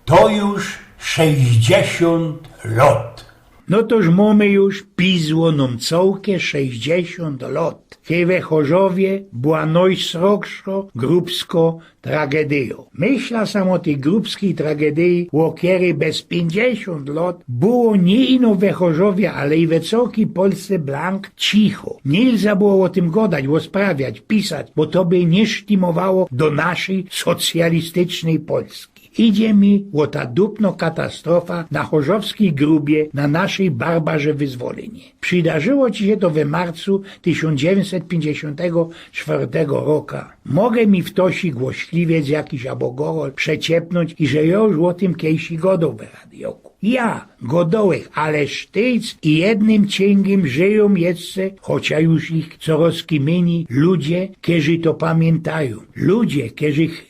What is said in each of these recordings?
To już 60 lat. No toż mamy już pizło nam całkie 60 lat. Kiedy we Chorzowie była najsrogsza grupsko tragedio. Myśla sam o tej grupskiej tragedii, o której bez 50 lat było nie ino we Chorzowie, ale i we całej Polsce blank cicho. Nie trzeba było o tym gadać, rozprawiać, pisać, bo to by nie sztimowało do naszej socjalistycznej Polski. Idzie mi o ta dupno katastrofa na chorzowskiej grubie, na naszej barbarze wyzwolenie. Przydarzyło ci się to we marcu 1954 roku. Mogę mi w tosi głośliwiec jakiś albo gorol przeciepnąć i że ja już o tym kiedyś godał we radioku. Ja, godołek, ale sztyc i jednym cięgiem żyją jeszcze, chociaż już ich coraz mniej ludzie, którzy to pamiętają. Ludzie,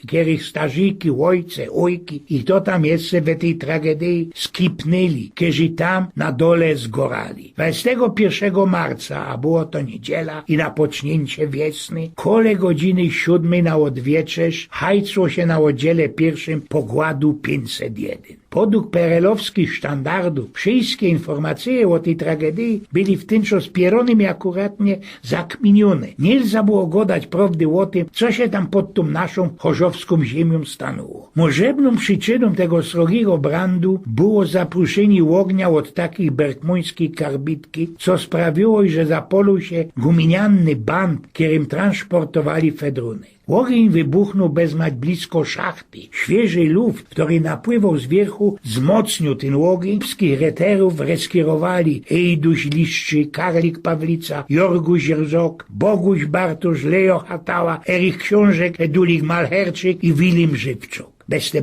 których starzyki, ojce, ojki i to tam jeszcze we tej tragedii skipnęli, którzy tam na dole zgorali. 21 marca, a było to niedziela i na pocznięcie wiosny, kole godziny 7 na odwieczerz, hajcło się na oddziale pierwszym pogładu 501. Podług perelowskich sztandardów wszystkie informacje o tej tragedii byli w tym czas pieronymi akuratnie zakminione. Nie trzeba było gadać prawdy o tym, co się tam pod tą naszą chorzowską ziemią stanęło. Możebną przyczyną tego srogiego brandu było zapruszenie ognia od takich berkmuńskich karbitki, co sprawiło, że zapoluł się guminianny band, którym transportowali fedruny. Ogień wybuchnął bezmać blisko szachty. Świeży luft, który napływał z wierchu, wzmocnił ten ogień. Wszystkich reterów reskierowali Ejduś Liszczy, Karlik Pawlica, Jorguś Rzok, Boguś Bartosz, Leo Hatała, Erich Książek, Edulik Malherczyk i Wilim Żywczok. Bez te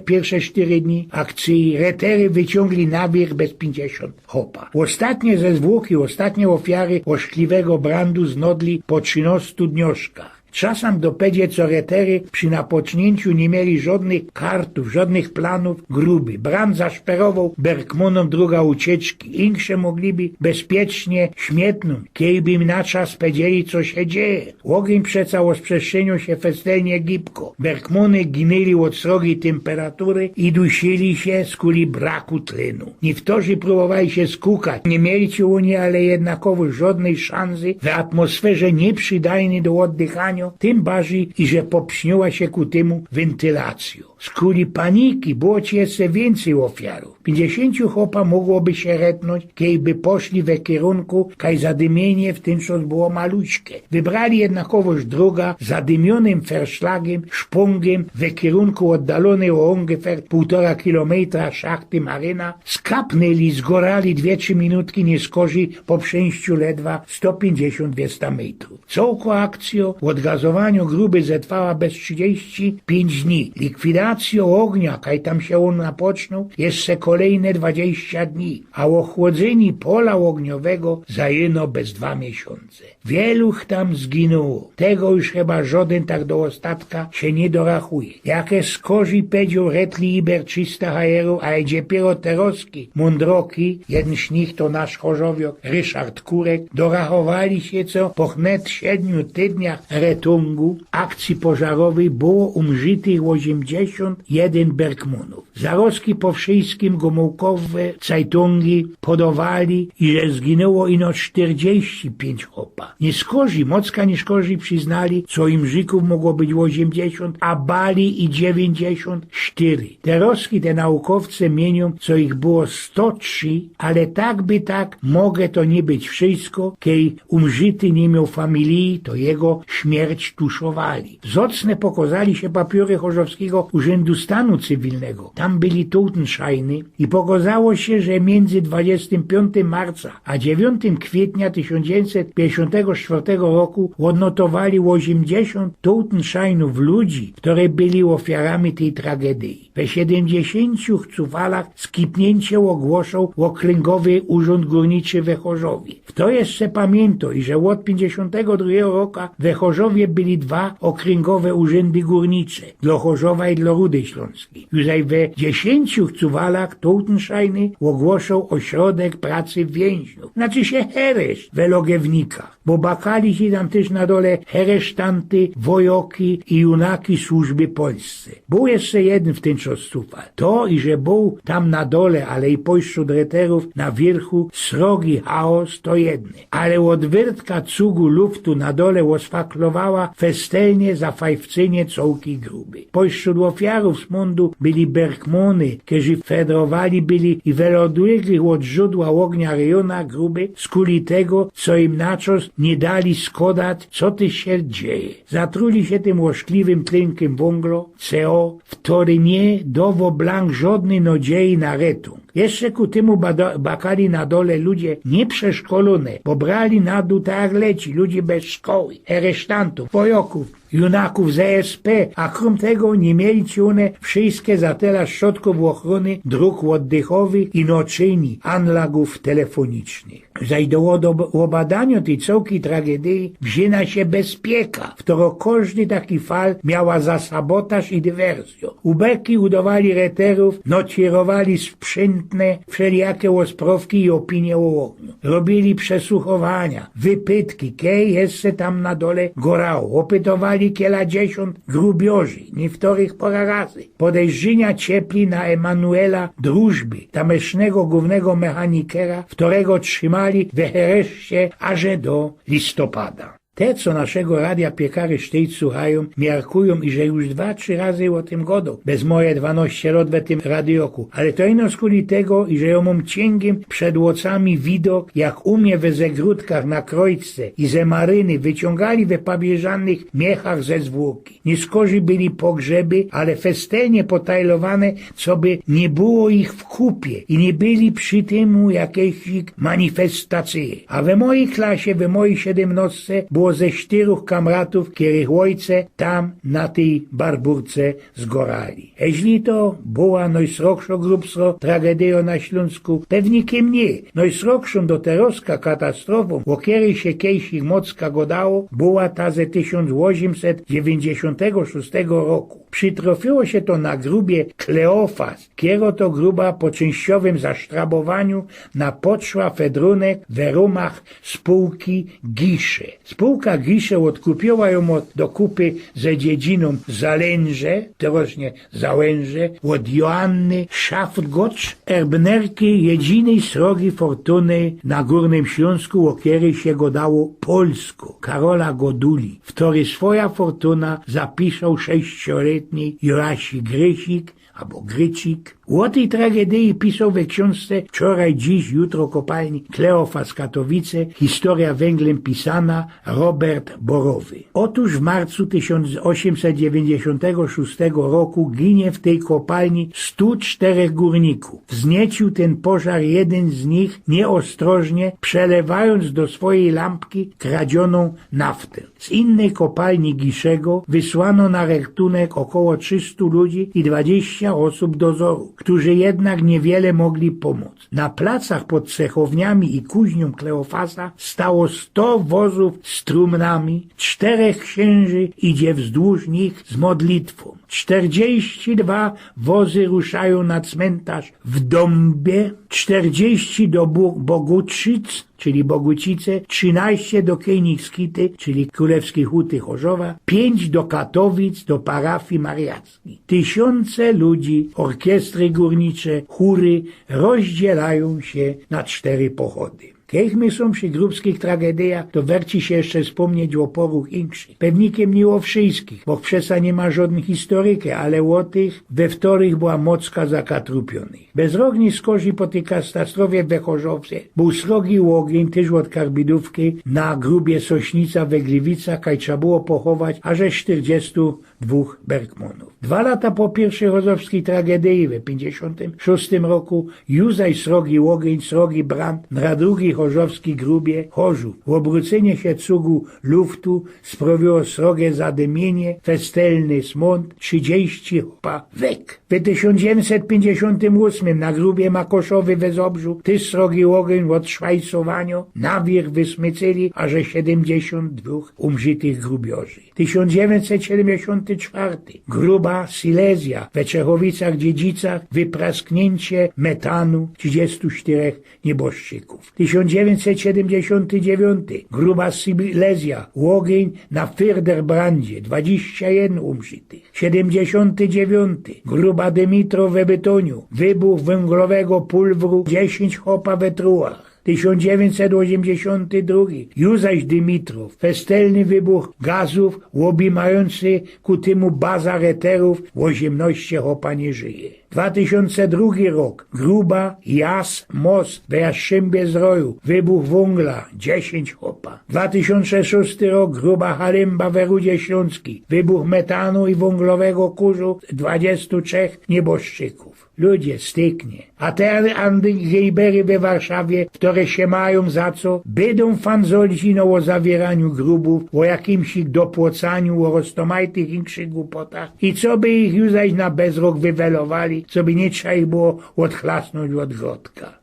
pierwsze 4 dni akcji retery wyciągli na wierzch bez 50 chopa. Ostatnie ze zwłoki, ostatnie ofiary oszkliwego brandu znodli po 13 dnioszkach. Czasem dopedzie co retery przy napocznięciu nie mieli żadnych kartów, żadnych planów gruby. Brand zaszperował Berkmunom druga ucieczki. Insze mogliby bezpiecznie śmietnąć, kiedy im na czas powiedzieli, co się dzieje. Ogień przeca rozprzestrzenił się festelnie gibko. Berkmuny ginęli od srogiej temperatury i dusili się z kuli braku tlenu. Niektórzy próbowali się skukać. Nie mieli ci Unii, ale jednakowo żadnej szansy w atmosferze nieprzydajnej do oddychania, tym bardziej, i że popśniła się ku temu wentylacją. Z kuli paniki było ci jeszcze więcej ofiarów. 50 chłopa mogłoby się retnąć, kiejby poszli we kierunku, kaj zadymienie w tym czas było maluśkie. Wybrali jednakowoż druga, zadymionym ferszlagiem, szpongiem, we kierunku oddalonej o ungefähr 1,5 kilometra szachty Maryna, skapnęli, zgorali 2-3 minutki nie skorzy po przejściu ledwa 150-200 metrów. Całko akcjo od gazowaniu gruby zetrwała bez 35 dni. Likwidacją ognia, kaj tam się on napoczął, jeszcze kolejne 20 dni, a ochłodzenie pola ogniowego zajęło bez 2 miesiące. Wieluch tam zginęło. Tego już chyba żaden tak do ostatka się nie dorachuje. Jakie skorzy powiedział retli iber 300 hajerów, a dopiero teroski, mądroki, jeden z nich to nasz chorzowiok, Ryszard Kurek, dorachowali się, co po chnet 7 tygodniach retungu akcji pożarowej było umrzytych 81 Berkmunów. Zaroski po wszystkim gomułkowe cajtungi podawali, i że zginęło ino 45 chopa. Nie skorzy, mocka nie skorzy przyznali, co im Żyków mogło być 80, a bali i 94. Teroski te naukowcy mienią, co ich było 103, ale tak by tak, mogę to nie być wszystko, kej umrzyty nie miał familii, to jego śmierć tuszowali. Zocne pokazali się papiery Chorzowskiego Urzędu Stanu Cywilnego. Tam byli Totenscheiny i pokazało się, że między 25 marca a 9 kwietnia 1954 roku odnotowali 80 Totenscheinów ludzi, które byli ofiarami tej tragedii. We 70 chcufalach skipnięcie ogłoszał Okręgowy Urząd Górniczy we Chorzowie. Kto jeszcze pamięta, że od 52 roku we Chorzowie byli 2 okręgowe urzędy górnicze, dla Chorzowa i dla Rudy Śląskiej. Już we 10 cuwalach Totenszajny ogłoszą ośrodek pracy więźniów. Znaczy się hereszt w Logiewnikach, bo bakali się tam też na dole heresztanty, wojoki i junaki służby polsce. Był jeszcze jeden w ten czas cufal. To i że był tam na dole, ale i pośród reterów na wierchu srogi chaos to jedne. Ale odwyrtka cugu luftu na dole osfaklowała festelnie za fajwcynie cołki gruby. Pośród ofiarów smundu byli Bergmony, którzy fedrowali byli i welodłygli od źródła ognia rejona gruby z kuli tego, co im na czas nie dali skodać, co ty się dzieje. Zatruli się tym łoszkliwym tlenkiem węgla, CO, w którym nie dowo blank żadnej nadziei na retung. Jeszcze ku temu bakali na dole ludzie nieprzeszkolone, bo brali na dół tak jak leci, ludzi bez szkoły, aresztantów, wojoków, junaków z ESP, a krom tego nie mieli ci one wszystkie zatela środków ochrony dróg oddechowych i noczyni, anlagów telefonicznych. Zajdoło do obadania tej całej tragedii wzięła się bezpieka, w którą każdy taki fal miała za sabotaż i dywersję. Ubeki udawali reterów, nocierowali sprzętne wszelijakie osprowki i opinie o ogniu. Robili przesłuchowania, wypytki, kej jeszcze tam na dole gorało. Opytowali kieladziesiąt grubioży, niektórych pora razy. Podejrzenia ciepli na Emanuela Drużby, tamesznego głównego mechanikera, którego trzymali w hereszcie aż do listopada. Te, co naszego radia piekary sztyjc słuchają, miarkują i że już 2-3 razy o tym godą. Bez moje 12 lat w tym radioku. Ale to ino skuli tego, i że ja mam cięgiem przed łocami widok, jak umie we zegródkach na krojce i ze maryny wyciągali we pabieżanych miechach ze zwłoki. Nie skorzy byli pogrzeby, ale festelnie potajlowane, co by nie było ich w kupie i nie byli przy tym jakieś manifestacje. A we mojej klasie, we mojej 17 było ze 4 kamratów, których ojce tam na tej barburce zgorali. Jeśli to była najsroksza grubsza tragedia na Śląsku, pewnikiem nie. Najsrokszą do teroska katastrofą, o której się kiedyś mocka godało, była ta ze 1896 roku. Przytrofiło się to na grubie Kleofas, kiero to gruba po częściowym zasztrabowaniu napoczła fedrunek w rumach spółki Gisze. Spółka Gisze odkupiła ją do kupy ze dziedziną Zalęże, terośnie Załęże, od Joanny Schaftgotsch, erbnerki jedynej srogi fortuny na Górnym Śląsku, o której się godało Polsko, Karola Goduli, w której swoja fortuna zapisał 6-letni Joasi Grysik albo Grycik. O tej tragedii pisał we książce Wczoraj, dziś, jutro kopalni Kleofas Katowice, historia węglem pisana Robert Borowy. Otóż w marcu 1896 roku ginie w tej kopalni 104 górników. Wzniecił ten pożar jeden z nich nieostrożnie, przelewając do swojej lampki kradzioną naftę. Z innej kopalni Giszego wysłano na ratunek około 300 ludzi i 20 osób dozoru, którzy jednak niewiele mogli pomóc. Na placach pod cechowniami i kuźnią Kleofasa stało 100 wozów z trumnami, 4 księży idzie wzdłuż nich z modlitwą. 42 wozy ruszają na cmentarz w Dąbie, 40 do Bogucic, czyli Bogucice, 13 do Kienickity, czyli Królewskiej Huty Chorzowa, 5 do Katowic, do parafii mariackiej. Tysiące ludzi, orkiestry górnicze, chóry rozdzielają się na 4 pochody. Kiech my są przy grubskich tragediach, to werci się jeszcze wspomnieć o poruch inkszych. Pewnikiem nie o wszystkich, bo przesa nie ma żadnych historyki, ale o tych, we których była mocka zakatrupionych. Bezrogni skorzy po tej katastrofie we Chorzowce był srogi ogień też od Karbidówki na grubie Sośnica we Gliwicach, kaj trzeba było pochować aż 42 Bergmonów. 2 lata po pierwszej chorzowskiej tragedii we 56 roku Juzaj srogi ogień, srogi brand na drugich chorzowski grubie chorzów. W obrócenie się cugu luftu sprawiło srogie zadymienie, festelny smąd, 30 chopa wek. W 1958 na grubie Makoszowy we Zobrzu ty srogi ogień od szwajcowania na wierzch wysmycili, a że 72 umrzytych grubiorzy. 1974 gruba Silezja we Czechowicach-Dziedzicach, wyprasknięcie metanu 34 nieboszczyków. 1979 gruba Silezja, ogień na Firderbrandzie, 21 umrzytych. 79 gruba Dymitrow we Bytoniu, wybuch węglowego pulwru, 10 chopa we Trułach. 1982 Juzaś Dymitrow, festelny wybuch gazów łobimający ku tymu bazar eterów, 18 chopa nie żyje. 2002 rok, gruba Jas Most we Jastrzębie Zdroju, wybuch węgla, 10 chopa. 2006 rok, gruba Halimba we Rudzie Śląskiej, wybuch metanu i węglowego kurzu, 23 nieboszczyków. Ludzie, styknie. A te Gejbery we Warszawie, które się mają za co, będą fanzolciną o zawieraniu grubów, o jakimś dopłacaniu, o roztomajtych inszych głupotach i co by ich już zaś na bezrok wywelowali, co by nie trzeba ich było odchlasnąć od grodka.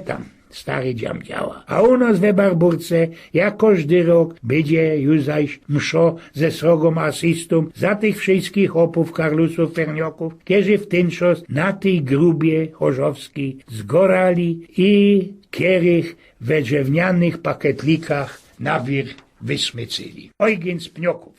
Tam. Stary dziam działa. A u nas we Barburce, jak każdy rok, będzie już zaś mszo ze srogą asystą za tych wszystkich opów Karlusów Fernioków, którzy w ten czas na tej grubie chorzowskiej zgorali i kierych we drzewnianych paketlikach na wir wysmycyli. Ojgień z pnioków.